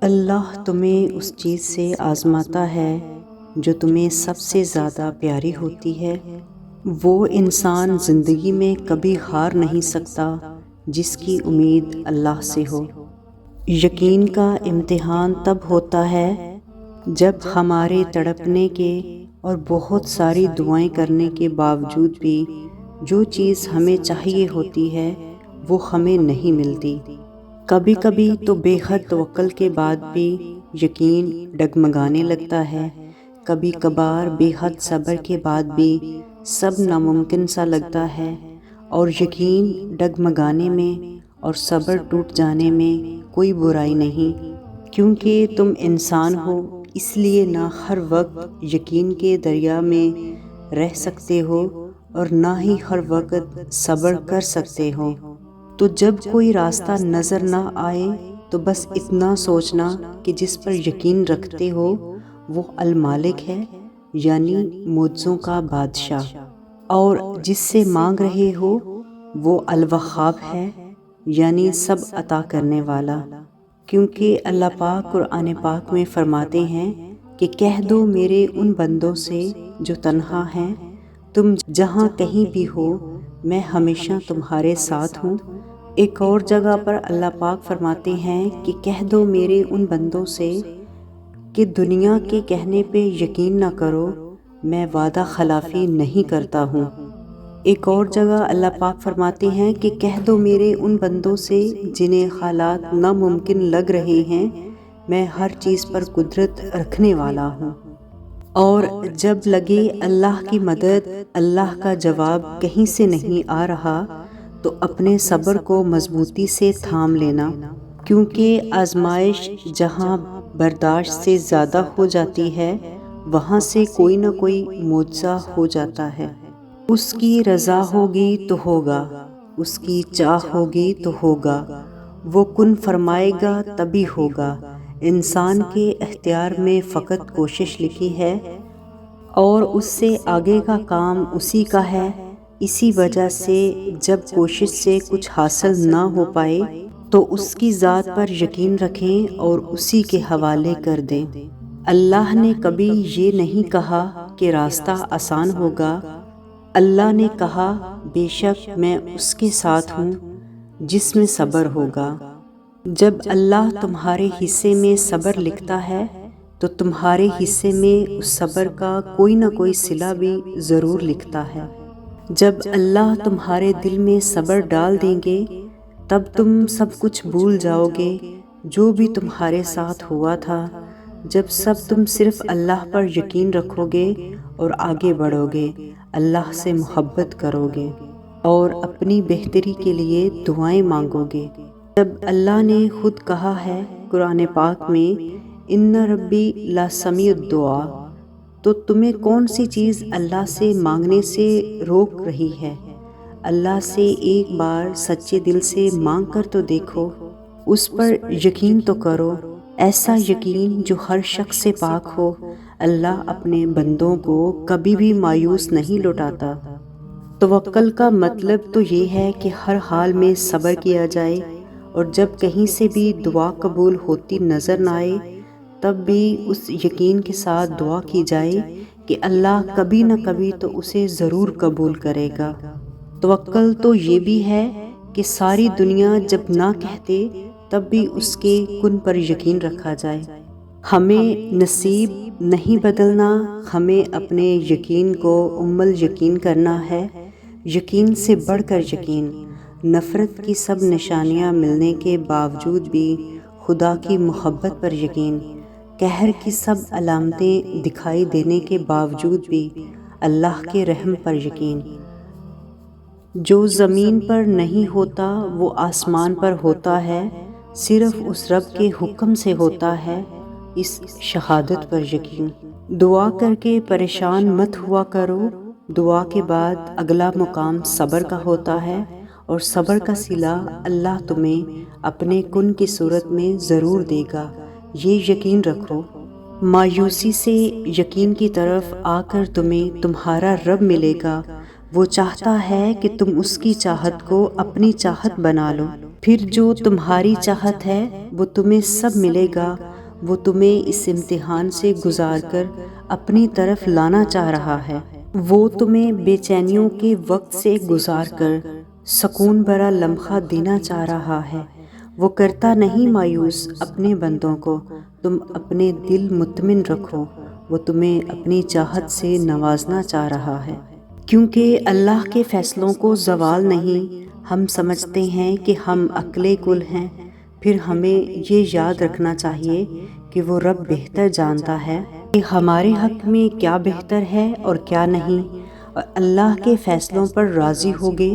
اللہ تمہیں اس چیز سے آزماتا ہے جو تمہیں سب سے زیادہ پیاری ہوتی ہے۔ وہ انسان زندگی میں کبھی ہار نہیں سکتا جس کی امید اللہ سے ہو۔ یقین کا امتحان تب ہوتا ہے جب ہمارے تڑپنے کے اور بہت ساری دعائیں کرنے کے باوجود بھی جو چیز ہمیں چاہیے ہوتی ہے وہ ہمیں نہیں ملتی۔ کبھی کبھی تو بے حد توکل کے بعد بھی یقین ڈگمگانے لگتا ہے، کبھی کبھار بے حد صبر کے بعد بھی سب ناممکن سا لگتا ہے، اور یقین ڈگمگانے میں اور صبر ٹوٹ جانے میں کوئی برائی نہیں، کیونکہ تم انسان ہو، اس لیے نہ ہر وقت یقین کے دریا میں رہ سکتے ہو اور نہ ہی ہر وقت صبر کر سکتے ہو۔ تو جب کوئی راستہ نظر نہ آئے تو بس اتنا سوچنا کہ جس پر یقین رکھتے ہو وہ المالک ہے، یعنی معجزوں کا بادشاہ، اور جس سے مانگ رہے ہو وہ الوہاب ہے، یعنی سب عطا کرنے والا۔ کیونکہ اللہ پاک قرآن پاک میں فرماتے ہیں کہ کہہ دو میرے ان بندوں سے جو تنہا ہیں، تم جہاں کہیں بھی ہو میں ہمیشہ تمہارے ساتھ ہوں۔ ایک اور جگہ پر اللہ پاک فرماتے ہیں کہ کہہ دو میرے ان بندوں سے کہ دنیا کے کہنے پہ یقین نہ کرو، میں وعدہ خلافی نہیں کرتا ہوں۔ ایک اور جگہ اللہ پاک فرماتے ہیں کہ کہہ دو میرے ان بندوں سے جنہیں حالات ناممکن لگ رہے ہیں، میں ہر چیز پر قدرت رکھنے والا ہوں۔ اور جب لگے اللہ کی مدد، اللہ کا جواب کہیں سے نہیں آ رہا، تو اپنے صبر کو مضبوطی سے تھام لینا، کیونکہ آزمائش جہاں برداشت سے زیادہ ہو جاتی ہے وہاں سے کوئی نہ کوئی معجزہ ہو جاتا ہے۔ اس کی رضا ہوگی تو ہوگا، اس کی چاہ ہوگی تو ہوگا، وہ کن فرمائے گا تبھی ہوگا۔ انسان کے اختیار میں فقط کوشش لکھی ہے اور اس سے آگے کا کام اسی کا ہے۔ اسی وجہ سے جب کوشش سے کچھ حاصل نہ ہو پائے تو اس کی ذات پر یقین رکھیں اور اسی کے حوالے کر دیں۔ اللہ نے کبھی یہ نہیں کہا کہ راستہ آسان ہوگا، اللہ نے کہا بے شک میں اس کے ساتھ ہوں جس میں صبر ہوگا۔ جب اللہ تمہارے حصے میں صبر لکھتا ہے تو تمہارے حصے میں اس صبر کا کوئی نہ کوئی صلہ بھی ضرور لکھتا ہے۔ جب اللہ تمہارے دل میں صبر ڈال دیں گے تب تم سب کچھ بھول جاؤ گے جو بھی تمہارے ساتھ ہوا تھا، جب سب تم صرف اللہ پر یقین رکھو گے اور آگے بڑھو گے، اللہ سے محبت کرو گے اور اپنی بہتری کے لیے دعائیں مانگو گے۔ جب اللہ نے خود کہا ہے قرآن پاک میں ان ربی لسمیع الدعاء، تو تمہیں کون سی چیز اللہ سے مانگنے سے روک رہی ہے؟ اللہ سے ایک بار سچے دل سے مانگ کر تو دیکھو، اس پر یقین تو کرو، ایسا یقین جو ہر شخص سے پاک ہو۔ اللہ اپنے بندوں کو کبھی بھی مایوس نہیں لوٹاتا۔ توکل کا مطلب تو یہ ہے کہ ہر حال میں صبر کیا جائے، اور جب کہیں سے بھی دعا قبول ہوتی نظر نہ آئے تب بھی اس یقین کے ساتھ دعا کی جائے کہ اللہ کبھی نہ کبھی تو اسے ضرور قبول کرے گا۔ توکل تو یہ بھی ہے کہ ساری دنیا جب نہ کہتے تب بھی اس کے کن پر یقین رکھا جائے۔ ہمیں نصیب نہیں بدلنا، ہمیں اپنے یقین کو ام الیقین کرنا ہے۔ یقین سے بڑھ کر یقین، نفرت کی سب نشانیاں ملنے کے باوجود بھی خدا کی محبت پر یقین، قہر کی سب علامتیں دکھائی دینے کے باوجود بھی اللہ کے رحم پر یقین۔ جو زمین پر نہیں ہوتا وہ آسمان پر ہوتا ہے، صرف اس رب کے حکم سے ہوتا ہے، اس شہادت پر یقین۔ دعا کر کے پریشان مت ہوا کرو، دعا کے بعد اگلا مقام صبر کا ہوتا ہے، اور صبر کا صلہ اللہ تمہیں اپنے کن کی صورت میں ضرور دے گا، یہ یقین رکھو۔ مایوسی سے یقین کی طرف آ کر تمہیں تمہارا رب ملے گا، وہ چاہتا ہے کہ تم اس کی چاہت کو اپنی چاہت بنا لو، پھر جو تمہاری چاہت ہے وہ تمہیں سب ملے گا، وہ تمہیں اس امتحان سے گزار کر اپنی طرف لانا چاہ رہا ہے۔ وہ تمہیں بے چینیوں کے وقت سے گزار کر سکون بھرا لمحہ دینا چاہ رہا ہے۔ وہ کرتا نہیں مایوس اپنے بندوں کو، تم اپنے دل مطمئن رکھو، وہ تمہیں اپنی چاہت سے نوازنا چاہ رہا ہے۔ کیونکہ اللہ کے فیصلوں کو زوال نہیں۔ ہم سمجھتے ہیں کہ ہم عقل کل ہیں، پھر ہمیں یہ یاد رکھنا چاہیے کہ وہ رب بہتر جانتا ہے کہ ہمارے حق میں کیا بہتر ہے اور کیا نہیں، اور اللہ کے فیصلوں پر راضی ہوگے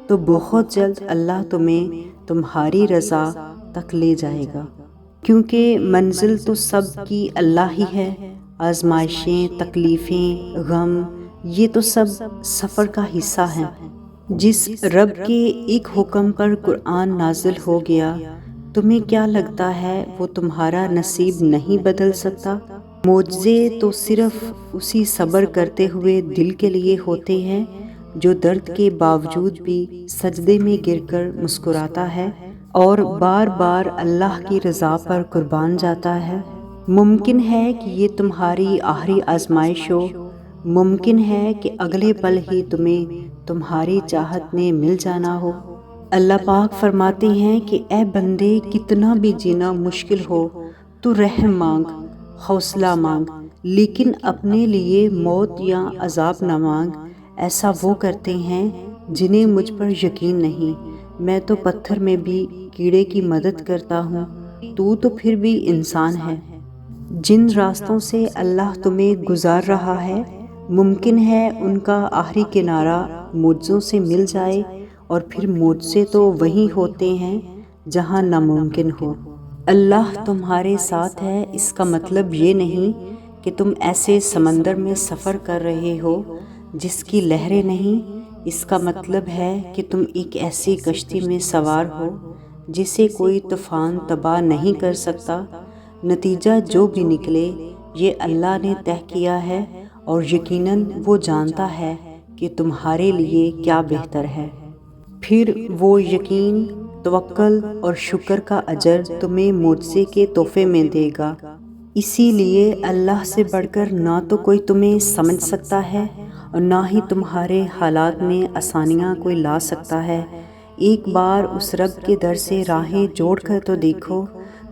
تو بہت جلد اللہ تمہیں تمہاری رضا تک لے جائے گا، کیونکہ منزل تو سب کی اللہ ہی ہے۔ آزمائشیں، تکلیفیں، غم، یہ تو سب سفر کا حصہ ہیں۔ جس رب کے ایک حکم پر قرآن نازل ہو گیا، تمہیں کیا لگتا ہے وہ تمہارا نصیب نہیں بدل سکتا؟ معجزے تو صرف اسی صبر کرتے ہوئے دل کے لیے ہوتے ہیں جو درد کے باوجود بھی سجدے میں گر کر مسکراتا ہے اور بار بار اللہ کی رضا پر قربان جاتا ہے۔ ممکن ہے کہ یہ تمہاری آخری آزمائش ہو، ممکن ہے کہ اگلے پل ہی تمہیں تمہاری چاہت نے مل جانا ہو۔ اللہ پاک فرماتے ہیں کہ اے بندے، کتنا بھی جینا مشکل ہو تو رحم مانگ، حوصلہ مانگ، لیکن اپنے لیے موت یا عذاب نہ مانگ۔ ایسا وہ کرتے ہیں جنہیں مجھ پر یقین نہیں، میں تو پتھر میں بھی کیڑے کی مدد کرتا ہوں، تو پھر بھی انسان ہے۔ جن راستوں سے اللہ تمہیں گزار رہا ہے، ممکن ہے ان کا آخری کنارہ معجزوں سے مل جائے، اور پھر معجزے تو وہیں ہوتے ہیں جہاں ناممکن ہو۔ اللہ تمہارے ساتھ ہے، اس کا مطلب یہ نہیں کہ تم ایسے سمندر میں سفر کر رہے ہو جس کی لہریں نہیں، اس کا مطلب ہے کہ تم ایک ایسی کشتی میں سوار ہو جسے کوئی طوفان تباہ نہیں کر سکتا۔ نتیجہ جو بھی نکلے، یہ اللہ نے طے کیا ہے، اور یقیناً وہ جانتا ہے کہ تمہارے لیے کیا بہتر ہے۔ پھر وہ یقین، توکل اور شکر کا اجر تمہیں معجزے کے تحفے میں دے گا۔ اسی لیے اللہ سے بڑھ کر نہ تو کوئی تمہیں سمجھ سکتا ہے اور نہ ہی تمہارے حالات میں آسانیاں کوئی لا سکتا ہے۔ ایک بار اس رب کے در سے راہیں جوڑ کر تو دیکھو،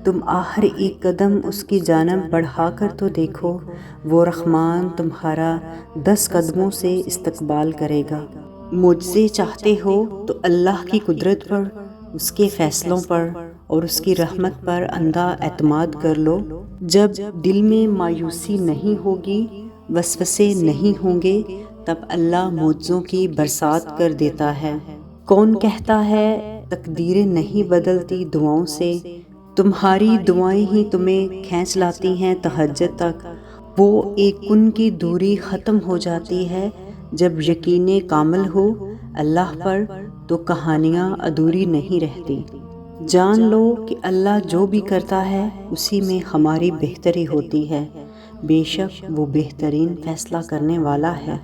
تم آخر ایک قدم اس کی جانب بڑھا کر تو دیکھو، وہ رحمان تمہارا 10 قدموں سے استقبال کرے گا۔ معجزے چاہتے ہو تو اللہ کی قدرت پر، اس کے فیصلوں پر اور اس کی رحمت پر اندھا اعتماد کر لو۔ جب دل میں مایوسی نہیں ہوگی، وسوسے نہیں ہوں گے، تب اللہ معجزوں کی برسات کر دیتا ہے۔ کون کہتا ہے تقدیریں نہیں بدلتی دعاؤں سے؟ تمہاری دعائیں ہی تمہیں کھینچ لاتی ہیں تہجد تک۔ وہ ایک کن کی دوری ختم ہو جاتی ہے جب یقین کامل ہو اللہ پر، تو کہانیاں ادھوری نہیں رہتی۔ جان لو کہ اللہ جو بھی کرتا ہے اسی میں ہماری بہتری ہوتی ہے، بے شک وہ بہترین فیصلہ کرنے والا ہے۔